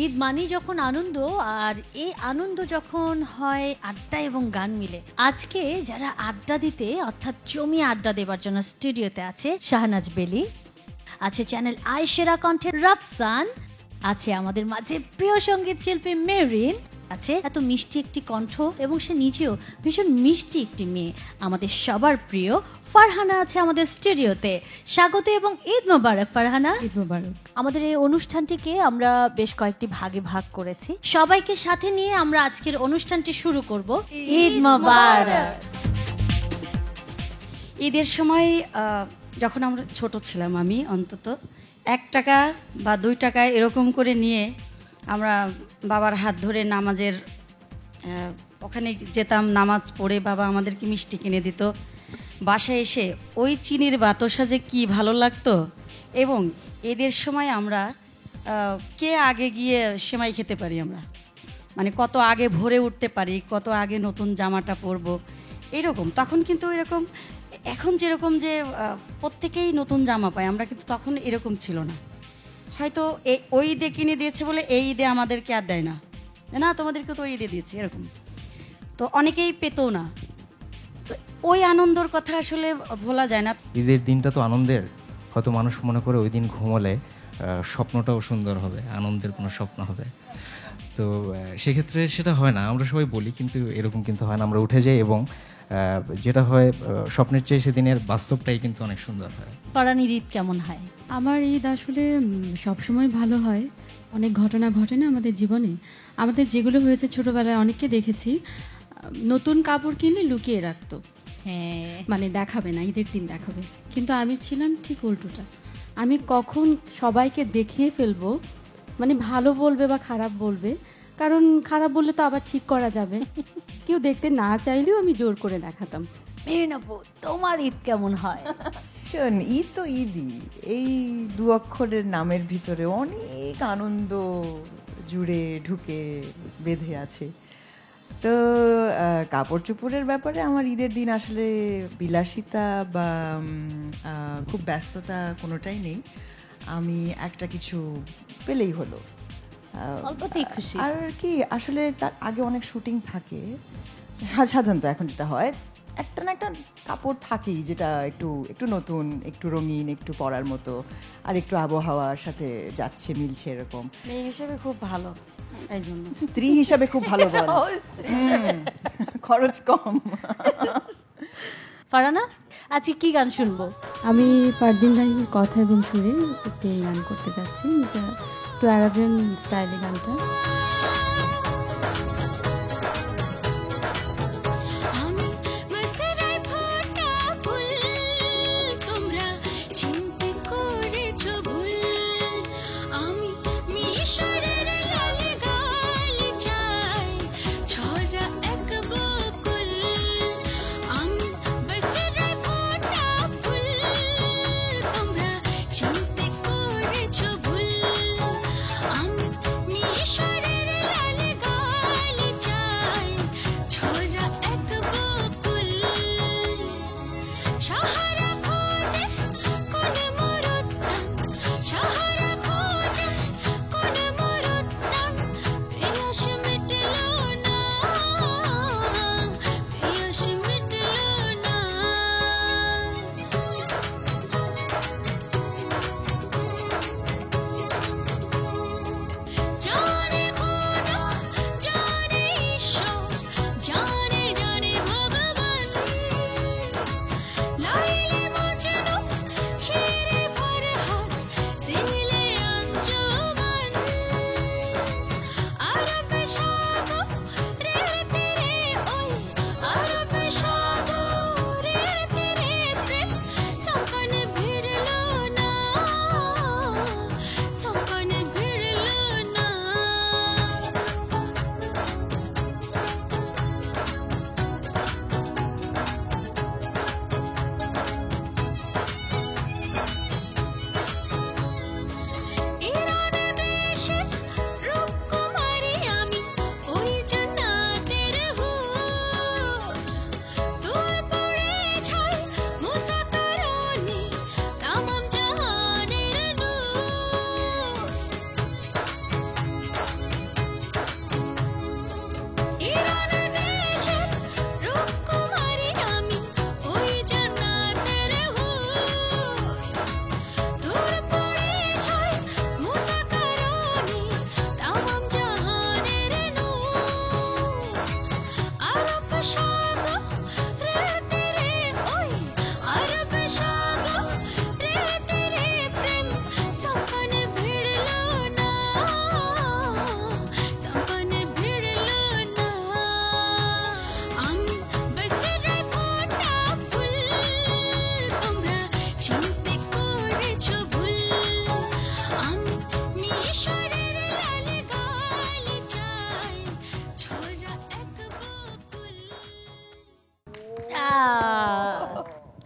ঈদ মানেই যখন আনন্দ, আর এই আনন্দ যখন হয় আড্ডা এবং গান মিলে। আজকে যারা আড্ডা দিতে অর্থাৎ জমিয়ে আড্ডা দেবার জন্য স্টুডিওতে আছে শাহনাজ বেলি, আছে চ্যানেল আই সেরা কণ্ঠের রাফসান, আছে আমাদের মাঝে প্রিয় সঙ্গীত শিল্পী মেরিন, আছে এত মিষ্টি একটি কণ্ঠ এবং সে নিজেও ভীষণ মিষ্টি একটি মেয়ে, আমাদের সবার প্রিয় ফারহানা আছে আমাদের স্টুডিওতে। স্বাগত এবং ঈদ মোবারক ফারহানা। ঈদ মোবারক। আমাদের এই অনুষ্ঠানটিকে আমরা বেশ কয়েকটি ভাগে ভাগ করেছি, সবাইকে সাথে নিয়ে আমরা আজকের অনুষ্ঠানটি শুরু করব। ঈদ মোবারক। ঈদের সময় যখন আমরা ছোট ছিলাম, আমি অন্তত 1 টাকা বা 2 টাকা এরকম করে নিয়ে আমরা বাবার হাত ধরে নামাজের ওখানে যেতাম, নামাজ পড়ে বাবা আমাদেরকে মিষ্টি কিনে দিত। বাসায় এসে ওই চিনির বাতাসা যে কী ভালো লাগতো। এবং ঈদের সময় আমরা কে আগে গিয়ে সেমাই খেতে পারি, আমরা মানে কত আগে ভোরে উঠতে পারি, কত আগে নতুন জামাটা পরবো এরকম। তখন কিন্তু এরকম এখন যেরকম যে প্রত্যেকেই নতুন জামা পায়, আমরা কিন্তু তখন এরকম ছিল না। হয়তো ওই ঈদে কিনে দিয়েছে বলে এই ঈদে আমাদেরকে আর দেয় না, না তোমাদেরকে তো ওই ঈদে দিয়েছে এরকম, তো অনেকেই পেতও না। তো ওই আনন্দর কথা আসলে ভোলা যায় না। ঈদের দিনটা তো আনন্দের, হয়তো মানুষ মনে করে ওই দিন ঘুমোলে স্বপ্নটাও সুন্দর হবে, আনন্দের কোনো স্বপ্ন হবে। তো সেক্ষেত্রে সেটা হয় না, আমরা সবাই বলি, কিন্তু এরকম কিন্তু হয় না। আমরা উঠে যাই এবং যেটা হয় স্বপ্নের চেয়ে সেদিনের বাস্তবটাই কিন্তু অনেক সুন্দর হয়। ফারহানির ঈদ কেমন হয়? আমার ঈদ আসলে সবসময় ভালো হয়। অনেক ঘটনা ঘটে না আমাদের জীবনে, আমাদের যেগুলো হয়েছে ছোটোবেলায় অনেককে দেখেছি নতুন কাপড় কিনলে লুকিয়ে রাখতো, হ্যাঁ মানে দেখাবে না, ঈদের দিন দেখাবে। কিন্তু আমি ছিলাম ঠিক উল্টোটা, আমি কখন সবাইকে দেখিয়ে ফেলবো, মানে ভালো বলবে বা খারাপ বলবে, কারণ খারাপ বললে তো আবার ঠিক করা যাবে, কেউ দেখতে না চাইলেও আমি জোর করে দেখাতাম। মেরিন আপু, তোমার ঈদ কেমন হয়? শোন, ঈদ তো ঈদই, এই 2 অক্ষরের নামের ভিতরে অনেক আনন্দ জুড়ে ঢুকে বেঁধে আছে। তো কাপড় চোপড়ের ব্যাপারে আমার ঈদের দিন আসলে বিলাসিতা বা খুব ব্যস্ততা কোনোটাই নেই। আমি একটা কিছু পেলেই হলো, অল্পতেই খুশি। আর কি আসলে তার আগে অনেক শুটিং থাকে সাধারণত। এখন যেটা হয়, একটা না একটা কাপড় থাকেই যেটা একটু একটু নতুন, একটু রঙিন, একটু পরার মতো, আর একটু আবহাওয়ার সাথে যাচ্ছে, মিলছে এরকম। মেয়ে হিসেবে খুব ভালো, এই জন্য। স্ত্রী হিসাবে খুব ভালো বল, খরচ কম। ফারহানা, আজকে কি গান শুনবো? আমি পারদিন রাহিমের কথা এবং সুরে একটি গান করতে যাচ্ছি, এটা একটু আরাবিয়ান স্টাইলে গানটা। চিনতে করেছো ভুল, আমি মিশরের লাল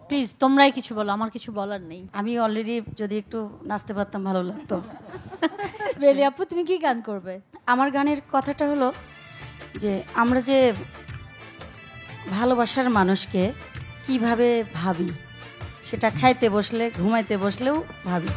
প্লিজ তোমরাই কিছু বলো, আমার কিছু বলার নেই। আমি অলরেডি যদি একটু নাচতে পারতাম ভালো লাগতো। বেলি আপু তুমি কি গান করবে? আমার গানের কথাটা হলো যে আমরা যে ভালোবাসার মানুষকে কিভাবে ভাবি, সেটা খাইতে বসলে ঘুমাইতে বসলেও ভাবি।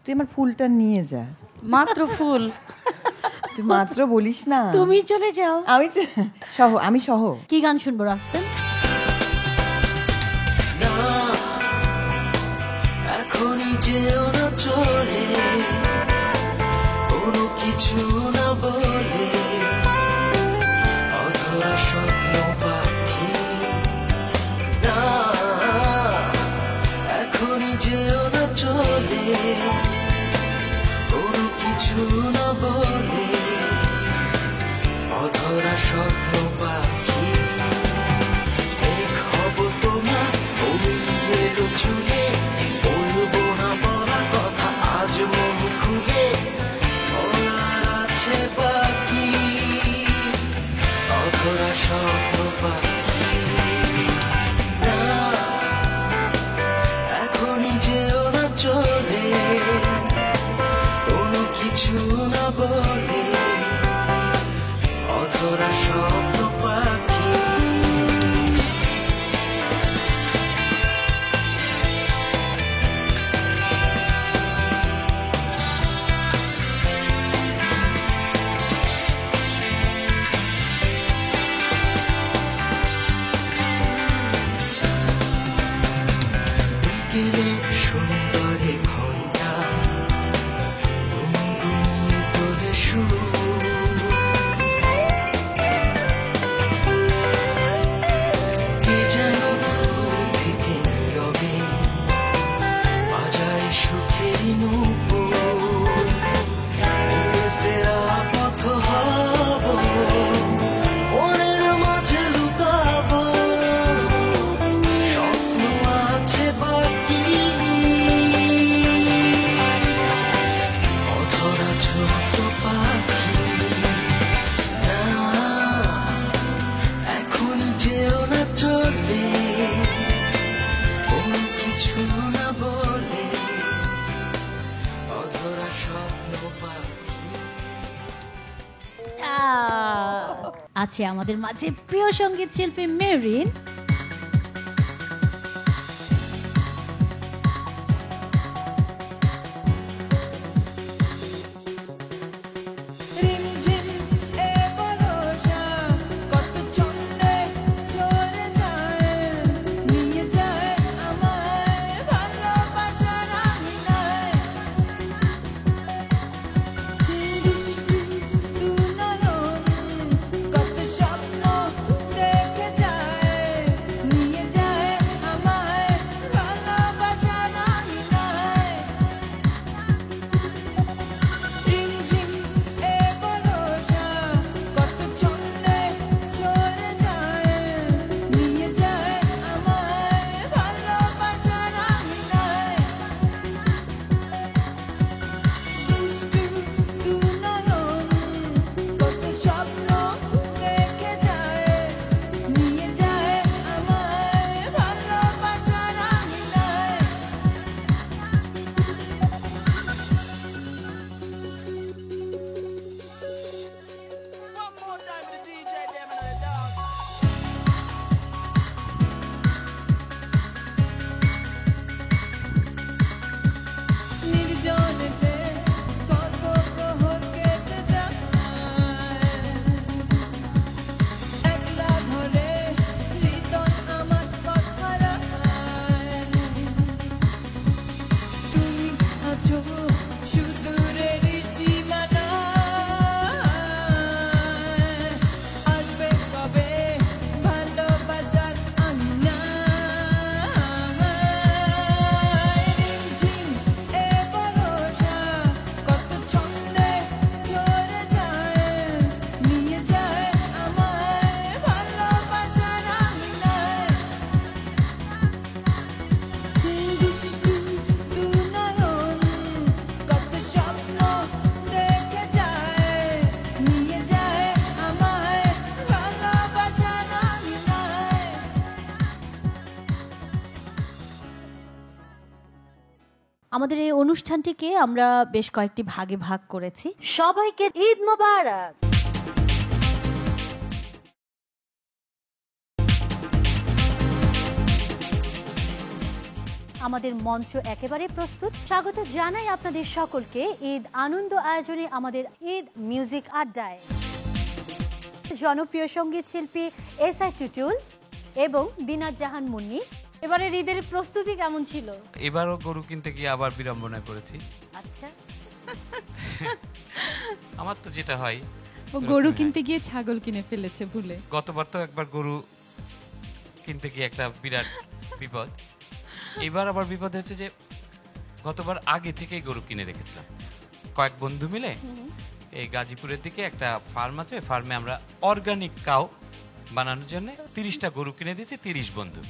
তুই আমার ফুলটা নিয়ে যা। মাত্র ফুল? তুই মাত্র বলিস না, তুমি চলে যাও। আমি সহ কি গান শুনবো রাফসান? এখনই যেও না চলে, কোনো কিছু না বলে, অধরা স্বপ্ন পাখি। না, এখনই যেও না চলে, কোনো কিছু না বলে, অধরা স্বপ্ন পাখি। এই খবর তোমার অমিলের চুলে, বলবো না বলা কথা আজ মন খুলে, বলার আছে বাকি, অধরা স্বপ্ন পাখি। না, এখনই যেও না চলে, কোনো কিছু না বলে, অধরা স্বপ্ন পাখি। বিকেলে সুন্দরী ঘন্টা গুনগুনিয়ে তোলে সুর, কে যেন দূর থেকে নীরবে বাজায় সুখের নূপুর। উড়ে ফেরা পথ হব, মনের মাঝে লুকাবো, আছে আমাদের মাঝে প্রিয় সঙ্গীত শিল্পী মেরিন। আমাদের এই অনুষ্ঠানটিকে আমরা বেশ কয়েকটি ভাগে ভাগ করেছি। সবাইকে ঈদ মোবারক। আমাদের মঞ্চ একেবারে প্রস্তুত। স্বাগত জানাই আপনাদের সকলকে ঈদ আনন্দ আয়োজনে আমাদের ঈদ মিউজিক আড্ডায়। জনপ্রিয় সঙ্গীত শিল্পী এসআই টুটুল এবং দিনাত জাহান মুন্নি। এবারের ঈদের প্রস্তুতি কেমন ছিল? এবারও গরু কিনতে গিয়ে আবার বিড়ম্বনায় পড়েছি। আচ্ছা, আমার তো যেটা হয়, ও গরু কিনতে গিয়ে ছাগল কিনে ফেলেছে ভুলে। গতবার তো একবার গরু কিনতে গিয়ে একটা বিরাট বিপদ। এবার আবার বিপদ হয়েছে যে গতবার আগে থেকেই গরু কিনে রেখেছিলাম। কয়েক বন্ধু মিলে এই গাজীপুরের দিকে একটা ফার্ম আছে, ফার্মে আমরা অর্গানিক কাউ বানানোর জন্য 30টা গরু কিনে দিয়েছি, 30 বন্ধু।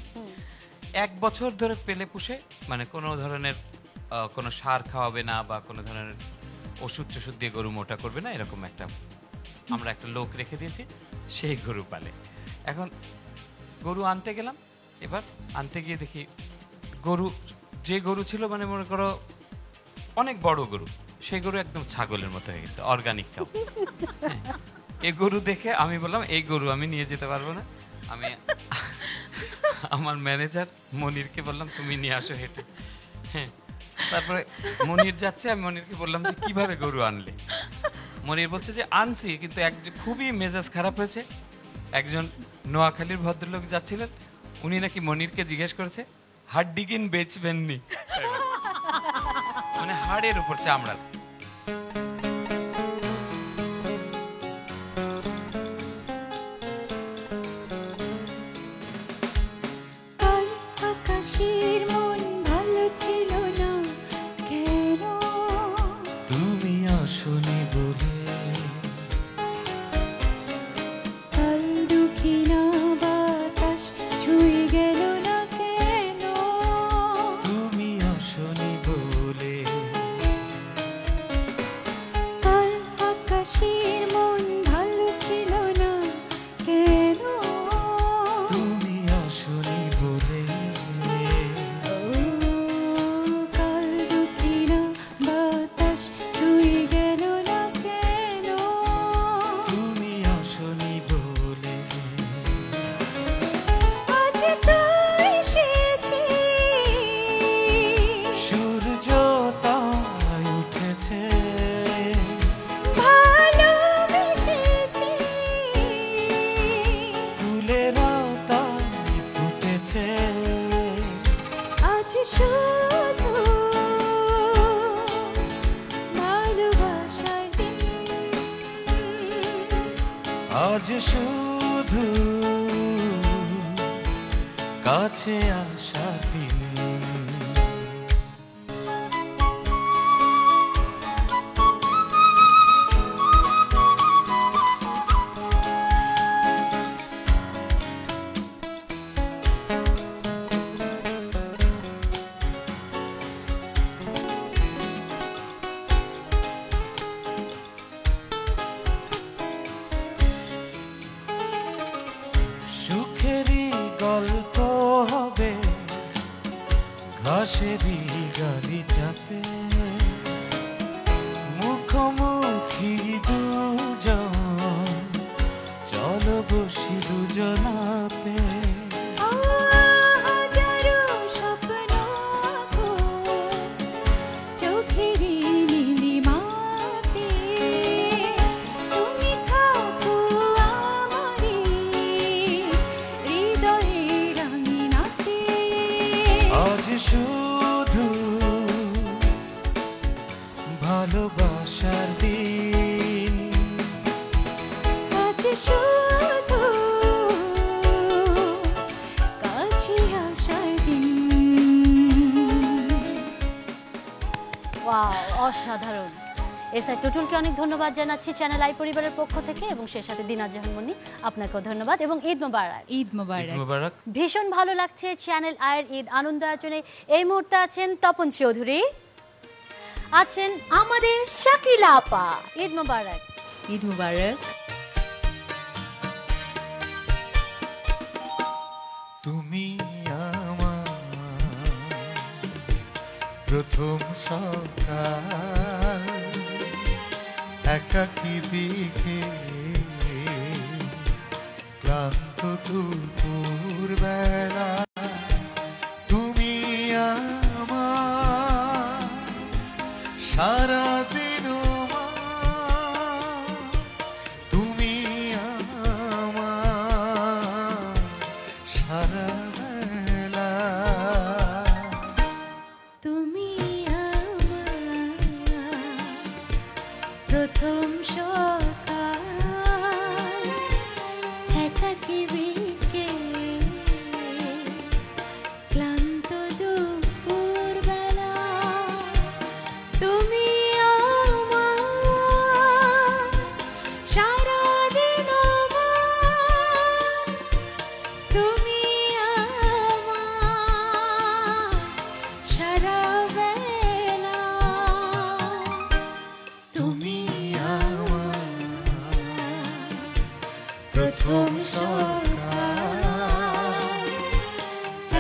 1 বছর ধরে পেলে পুষে, মানে কোনো ধরনের কোনো সার খাওয়াবে না বা কোনো ধরনের ওষুধ টষুধ দিয়ে গরু মোটা করবে না, এরকম আমরা একটা লোক রেখে দিয়েছি, সেই গরু পালে। এখন গরু আনতে গেলাম, এবার আনতে গিয়ে দেখি যে গরু ছিল, মানে মনে করো অনেক বড় গরু, সেই গরু একদম ছাগলের মতো হয়ে গেছে, অর্গানিক কাউ। এই গরু দেখে আমি বললাম, এই গরু আমি নিয়ে যেতে পারবো না। আমি আমার ম্যানেজার মনিরকে বললাম, তুমি নিয়ে আসো হেঁটে। হ্যাঁ, তারপরে মনির যাচ্ছে, আমি মনিরকে বললাম যে কিভাবে গরু আনলে? মনির বলছে যে আনছি, কিন্তু খুবই মেজাজ খারাপ হয়েছে। একজন নোয়াখালীর ভদ্রলোক যাচ্ছিলেন, উনি নাকি মনিরকে জিজ্ঞেস করেছে, হাড্ডিগিন বেচবেননি? মানে হাড়ের উপর চামড়া। তুমি আসনি বলে তুমি আসনি বলে গেছে আজ শুধু ভালোবাসার দিন, আজ শুধু কাছে আসা দিন। সুখেরই গল্প হবে ঘাসেরই গালিচাতে, মুখোমুখি দুজন চলো বসি দুজনাতে। হাজারো স্বপ্ন চোখেরই নীলিমাতে, তুমি থাকো আমারই হৃদয়ের আঙিনাতে। আজ শুধু ভালোবাসার দিন, আজ শুধু কাছে আসার দিন। ওয়াও, অসাধারণ। এসআই টুটুলকে অনেক ধন্যবাদ জানাচ্ছি চ্যানেল আই পরিবারের পক্ষ থেকে, এবং সেই সাথে দিনাজ জাহান মুন্নি, আপনাকেও ধন্যবাদ এবং ঈদ মোবারক। ঈদ মোবারক। মুবারক। ভীষণ ভালো লাগছে চ্যানেল আয়ের ঈদ আনন্দ আয়োজনে। এই মুহূর্তে আছেন তপন চৌধুরী, আছেন আমাদের শাকিলা আপা। ঈদ মোবারক। ঈদ মোবারক। তুমি আমার প্রথম সকাল, একাকী দিকে ক্লান্ত দুপুর বেলা, তুমি আমার সারাদিন, তুমি আমার সারা বেলা, তুমি আমার প্রথম সকাল, একাকী বিকেল, ক্লান্ত দুপুর বেলা, তুমি আমার সারাদিন, তুমি আমার সারা বেলা, তুমি আমার প্রথম সকাল,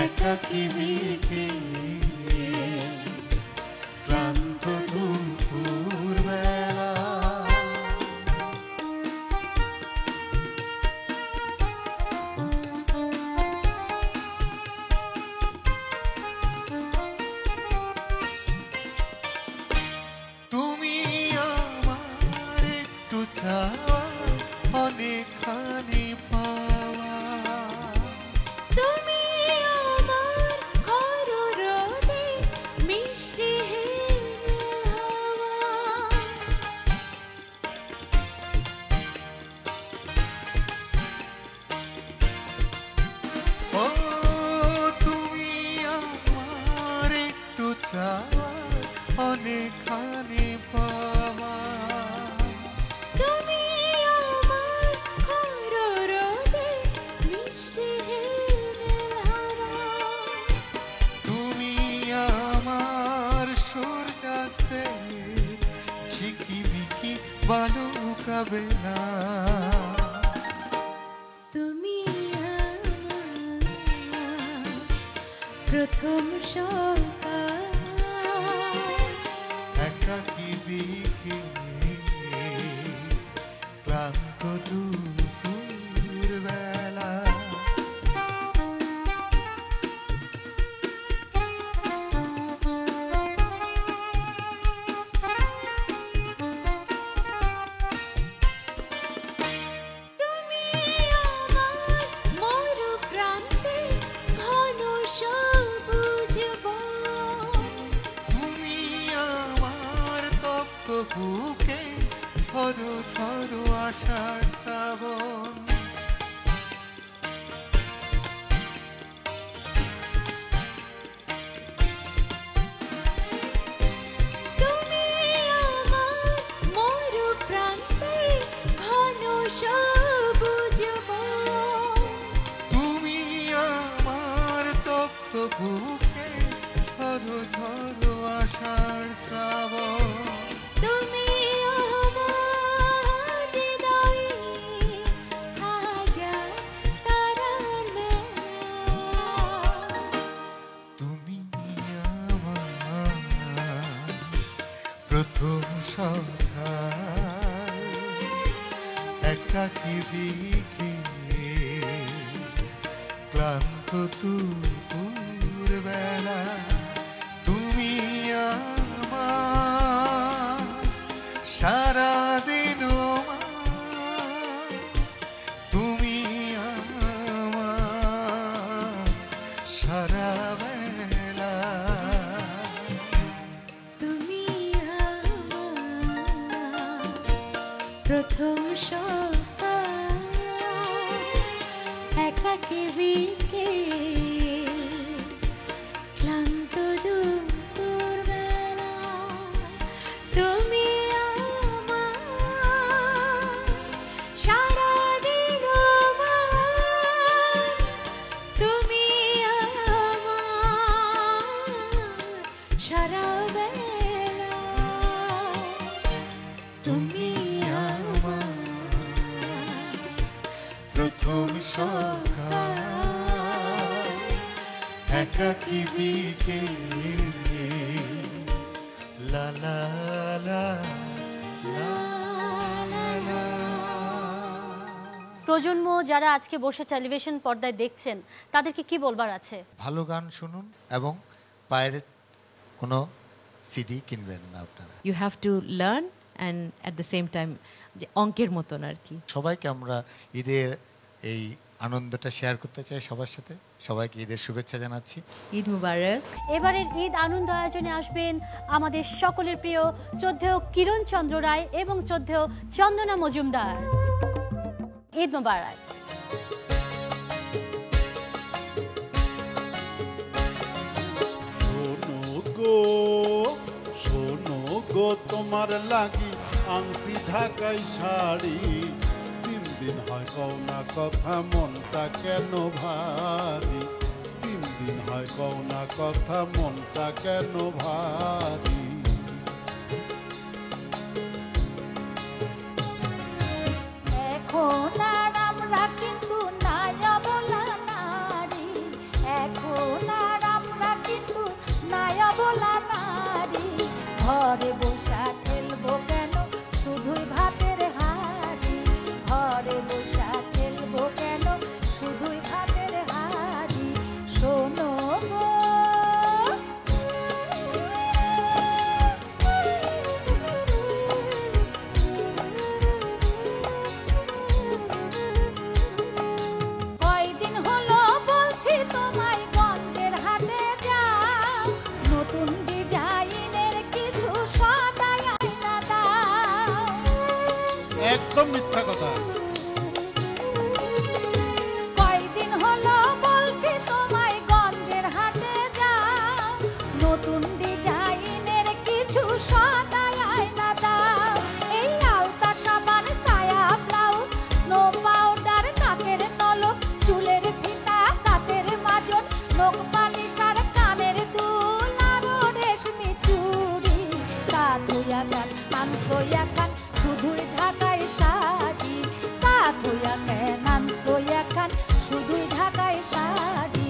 একাকী বিকেল, ক্লান্ত দুপুর বেলা। তুমি আমার একটু চাওয়া, অনেকখানি পাওয়া, তুমি আমার কররোদে মিষ্টি হিমেল হাওয়া, ও তুমি আমার একটু চাওয়া, অনেকখানি পাওয়া, তুমি আমার কররোদে মিষ্টি হিমেল হাওয়া, তুমি আমার সূর্যাস্তে ঝিকিমিকি বালুকা বেলা, তুমি আমার প্রথম সকাল, একাকী বিকেল, ক্লান্ত দুপুর বেলা। তুমি আমার মরু প্রান্তে ঘন সবুজ বন তুমি আমার তপ্ত বুকে ঝরো ঝরো আষাঢ় শ্রাবণ তুমি আমার মরু প্রান্তে ঘন সবুজ বন তুমি আমার তপ্ত বুকে ঝরো ঝরো আষাঢ় শ্রাবণ তুমি আমার হৃদয়ে হাজার তারার মেলা তুমি আমার প্রথম সকাল একাকী বিকেলে ক্লান্ত দুপুর বেলা তুমি আমার সারাদিন তুমি আমার সারা বেলা তুমি আমার প্রথম সকাল একাকী বিকেল ক্লান্ত দুপুর বেলা তুমি আমার সারাদিন আমার তুমি আমার সারা বেলা তুমি আমার প্রথম সকাল একাকী বিকেলে লা লা লা লা লা। প্রজন্ম যারা আজকে বসে টেলিভিশন পর্দায় দেখছেন তাদেরকে কি বলবার আছে? ভালো গান শুনুন এবং পাইরেট কোনো সিডি কিনবেন না আপনারা। You have to learn and at the same time যে অঙ্কের মতন আর কি। সবাইকে আমরা ঈদের এই আনন্দটা শেয়ার করতে চাই সবার সাথে। সবাইকে ঈদের শুভেচ্ছা জানাচ্ছি। ঈদ মুবারক। এবারের ঈদ আনন্দ আয়োজনে আসবেন আমাদের সকলের প্রিয় শ্রদ্ধেয় কিরণ চন্দ্র রায় এবং শ্রদ্ধেয় চন্দনা মজুমদার। ঈদ মোবারক। শোনো গো তোমার লাগি আনছি ঢাকাই শাড়ি, 3 দিন হয় কও না কথা মনটা কেন ভারী, 3 দিন হয় কও না কথা মনটা কেন ভারী। এখন আর আমরা কিন্তু নায়া বলা নারী, এখন আর আমরা কিন্তু নায়া বলা নারী, ঘরে বসা খেলবো কেন শুধুই ভাতের হাড়ি, ঘরে বসা খেলবো কেন শুধুই ভাতের হাড়ি, শোনো গো কয়দিন হলো বলছি তোমায় গঞ্জের হাটে যাও, নতুন ডিজাইনের কিছু সদাই আইনা দাও। একদম মিথ্যা কথা। কয়দিন হলো বলছি তোমায় গঞ্জের হাটে যাও, নতুন ডিজাইনের কিছু সদাই আইনা দাও। এই আলতা সাবান সায়া ব্লাউজ স্নো পাউডার নাকের নলক চুলের ফিতা তাঁতের মাজন নখ পালিশ আর কানের দুল আরো রেশমি চুড়ি, কাঁথুয়া কান আনসোয়া কান শুধুই ঢাকায় শাড়ি, কাঁথুয়া কান আনসোয়া কান শুধুই ঢাকায় শাড়ি,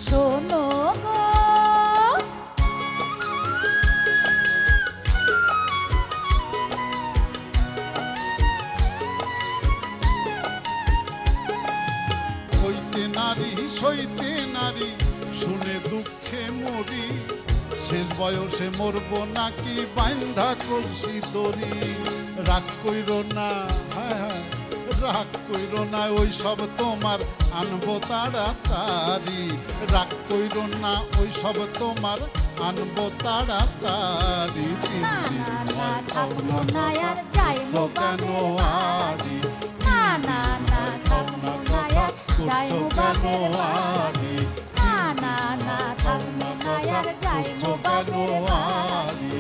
শোনো গো হইতে নারী সইতে নারী শুনে দুঃখে মরি, শেষ বয়সে মরবো নাকি বাইন্ধা করছি দড়ি, রাগ কইরো না হায় হায় রাগ কইরো না ওই সব তোমার আনবো তাড়াতাড়ি, রাগ কইরো না ওই সব তোমার আনবো তাড়াতাড়ি। তিন দিন হয় থাকবো না আর যাইবো কেন বাপের আড়ি, না না না থাকবো না আর যাইবো বাপের বাড়ি, না না না থাকবো না আর যাইবো বাপের বাড়ি,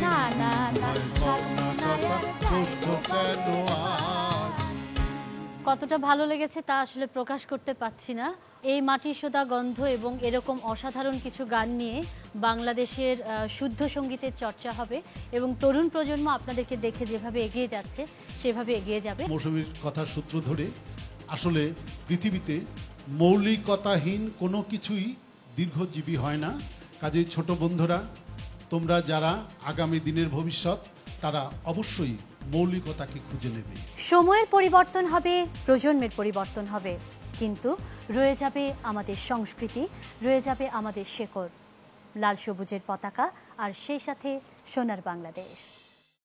না না না থাকবো না আর যাইবো বাপের বাড়ি। কতটা ভালো লেগেছে তা আসলে প্রকাশ করতে পারছি না। এই মাটির সোদা গন্ধ এবং এরকম অসাধারণ কিছু গান নিয়ে বাংলাদেশের শুদ্ধ সঙ্গীতের চর্চা হবে এবং তরুণ প্রজন্ম আপনাদেরকে দেখে যেভাবে এগিয়ে যাচ্ছে সেভাবে এগিয়ে যাবে। মৌসুমীর কথার সূত্র ধরে আসলে পৃথিবীতে মৌলিকতাহীন কোনো কিছুই দীর্ঘজীবী হয় না। কাজেই ছোট বন্ধুরা, তোমরা যারা আগামী দিনের ভবিষ্যৎ, তারা অবশ্যই মৌলিকতাকে খুঁজে নেবে। সময়ের পরিবর্তন হবে, প্রজন্মের পরিবর্তন হবে, কিন্তু রয়ে যাবে আমাদের সংস্কৃতি, রয়ে যাবে আমাদের শেকড়, লাল সবুজের পতাকা আর সেই সাথে সোনার বাংলাদেশ।